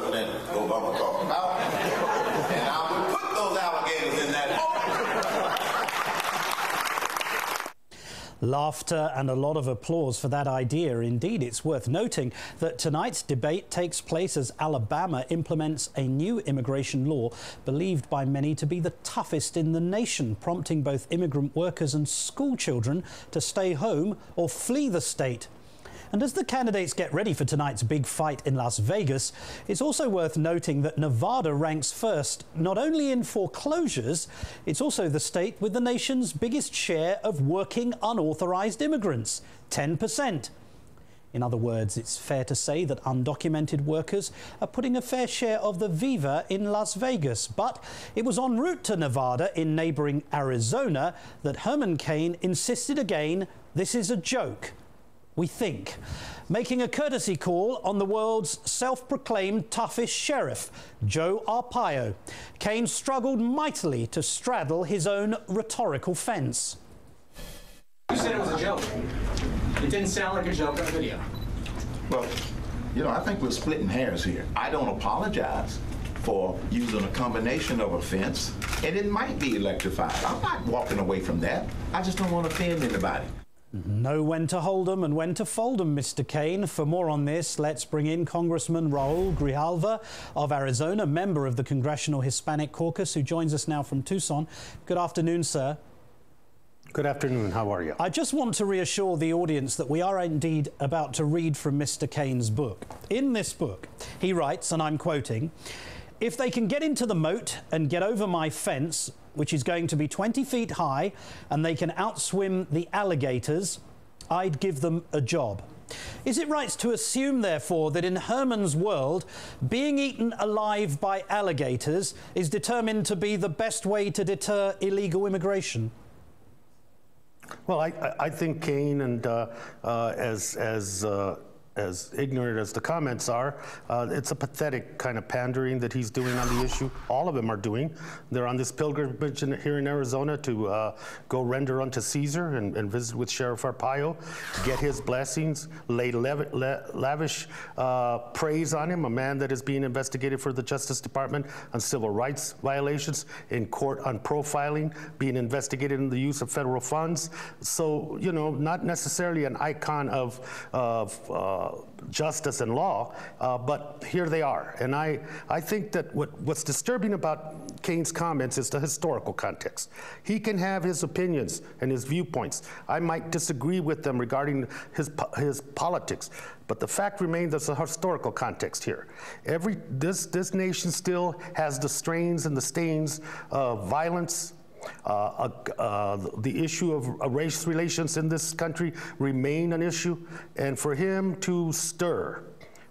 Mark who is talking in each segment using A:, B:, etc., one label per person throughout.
A: President Obama talking about. And I would put those alligators in that moat.
B: Laughter and a lot of applause for that idea. Indeed, it's worth noting that tonight's debate takes place as Alabama implements a new immigration law believed by many to be the toughest in the nation, prompting both immigrant workers and school children to stay home or flee the state. And as the candidates get ready for tonight's big fight in Las Vegas, it's also worth noting that Nevada ranks first not only in foreclosures, it's also the state with the nation's biggest share of working unauthorized immigrants, 10%. In other words, it's fair to say that undocumented workers are putting a fair share of the viva in Las Vegas. But it was en route to Nevada in neighboring Arizona that Herman Cain insisted again, this is a joke. We think, making a courtesy call on the world's self-proclaimed toughest sheriff, Joe Arpaio. Cain struggled mightily to straddle his own rhetorical fence.
C: You said it was a joke. It didn't sound like a joke on the video.
A: Well, you know, I think we're splitting hairs here. I don't apologize for using a combination of offense, and it might be electrified. I'm not walking away from that. I just don't want to offend anybody.
B: Know when to hold 'em and when to fold 'em, Mr. Cain. For more on this, let's bring in Congressman Raúl Grijalva of Arizona, member of the Congressional Hispanic Caucus, who joins us now from Tucson. Good afternoon, sir.
D: Good afternoon. How are you?
B: I just want to reassure the audience that we are indeed about to read from Mr. Cain's book. In this book, he writes, and I'm quoting, "If they can get into the moat and get over my fence, which is going to be 20 feet high, and they can outswim the alligators, I'd give them a job." Is it right to assume, therefore, that in Herman's world, being eaten alive by alligators is determined to be the best way to deter illegal immigration?
D: Well, I think Cain, and as ignorant as the comments are, it's a pathetic kind of pandering that he's doing on the issue. All of them are doing. They're on this pilgrimage here in Arizona to go render unto Caesar and visit with Sheriff Arpaio, get his blessings, lay lavish praise on him, a man that is being investigated for the Justice Department on civil rights violations, in court on profiling, being investigated in the use of federal funds. So, you know, not necessarily an icon of justice and law, but here they are. And I think that what's disturbing about Cain's comments is the historical context. He can have his opinions and his viewpoints. I might disagree with them regarding his politics, but the fact remains there's a historical context here. This nation still has the strains and the stains of violence. The issue of race relations in this country remain an issue, and for him to stir,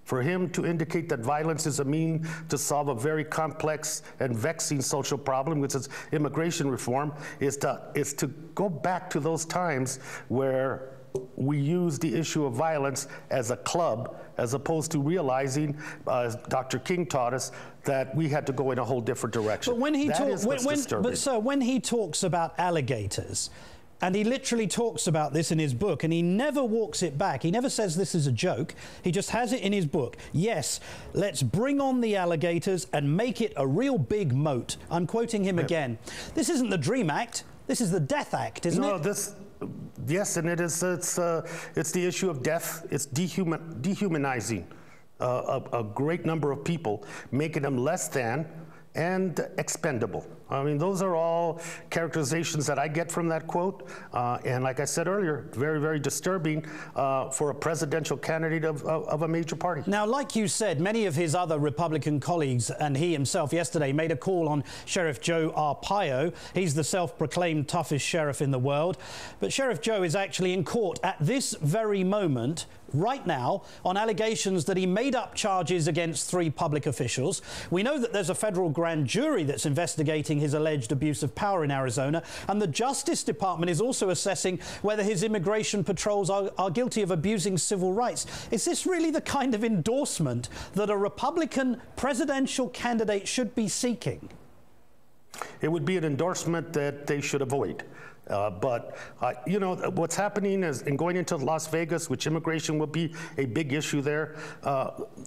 D: for him to indicate that violence is a mean to solve a very complex and vexing social problem, which is immigration reform, is to go back to those times where we use the issue of violence as a club, as opposed to realizing, as Dr. King taught us, that we had to go in a whole different direction.
B: But when he when he talks about alligators, and he literally talks about this in his book, and he never walks it back. He never says this is a joke. He just has it in his book. Yes, let's bring on the alligators and make it a real big moat. I'm quoting him again. This isn't the Dream Act. This is the Death Act, isn't it?
D: Yes, and it is. It's the issue of death. It's dehumanizing a great number of people, making them less than and expendable. I mean, those are all characterizations that I get from that quote. And like I said earlier, very, very disturbing for a presidential candidate of a major party.
B: Now, like you said, many of his other Republican colleagues and he himself yesterday made a call on Sheriff Joe Arpaio. He's the self-proclaimed toughest sheriff in the world. But Sheriff Joe is actually in court at this very moment, right now, on allegations that he made up charges against 3 public officials. We know that there's a federal grand jury that's investigating his alleged abuse of power in Arizona, and the Justice Department is also assessing whether his immigration patrols are guilty of abusing civil rights. Is this really the kind of endorsement that a Republican presidential candidate should be seeking?
D: It would be an endorsement that they should avoid. You know, what's happening is, in going into Las Vegas, which immigration will be a big issue there,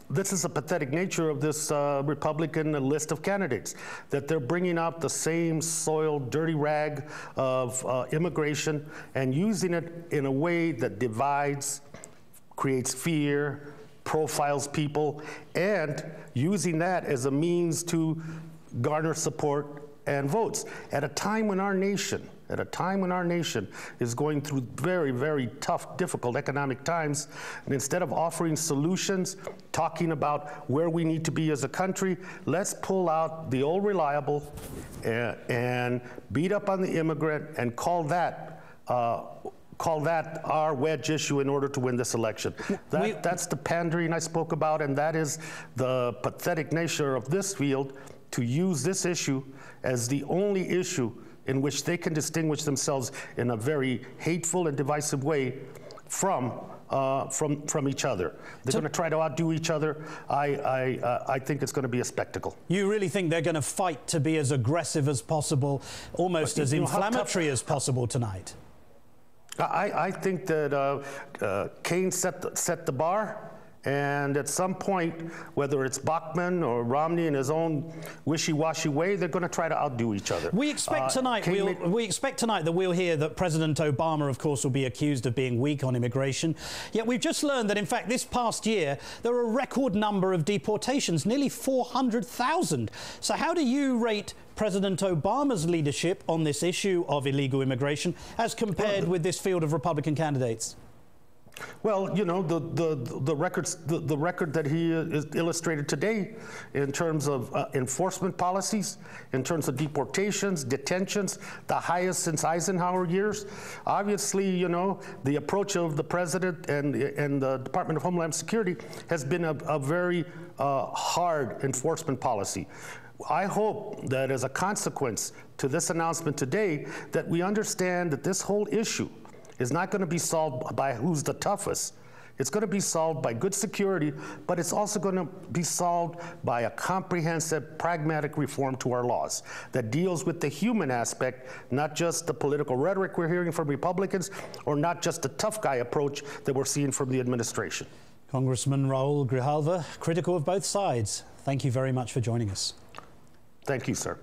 D: this is a pathetic nature of this Republican list of candidates, that they're bringing up the same soiled, dirty rag of immigration and using it in a way that divides, creates fear, profiles people, and using that as a means to garner support and votes at a time when our nation is going through very, very tough, difficult economic times. And instead of offering solutions, talking about where we need to be as a country, let's pull out the old reliable and beat up on the immigrant and call that our wedge issue in order to win this election. That's the pandering I spoke about, and that is the pathetic nature of this field, to use this issue as the only issue in which they can distinguish themselves in a very hateful and divisive way from each other. They're going to try to outdo each other. I think it's going to be a spectacle. You really think they're going to fight to be as aggressive as possible, almost as inflammatory as possible tonight? I think that Cain set the bar. And at some point, whether it's Bachmann or Romney in his own wishy-washy way, they're going to try to outdo each other. We expect tonight that we'll hear that President Obama, of course, will be accused of being weak on immigration. Yet we've just learned that, in fact, this past year, there were a record number of deportations, nearly 400,000. So how do you rate President Obama's leadership on this issue of illegal immigration as compared with this field of Republican candidates? Well, you know, the record that he is illustrated today in terms of enforcement policies, in terms of deportations, detentions, the highest since Eisenhower years. Obviously, you know, the approach of the president and the Department of Homeland Security has been a very hard enforcement policy. I hope that as a consequence to this announcement today, that we understand that this whole issue is not going to be solved by who's the toughest. It's going to be solved by good security, but it's also going to be solved by a comprehensive, pragmatic reform to our laws that deals with the human aspect, not just the political rhetoric we're hearing from Republicans, or not just the tough guy approach that we're seeing from the administration. Congressman Raúl Grijalva, critical of both sides, thank you very much for joining us. Thank you, sir.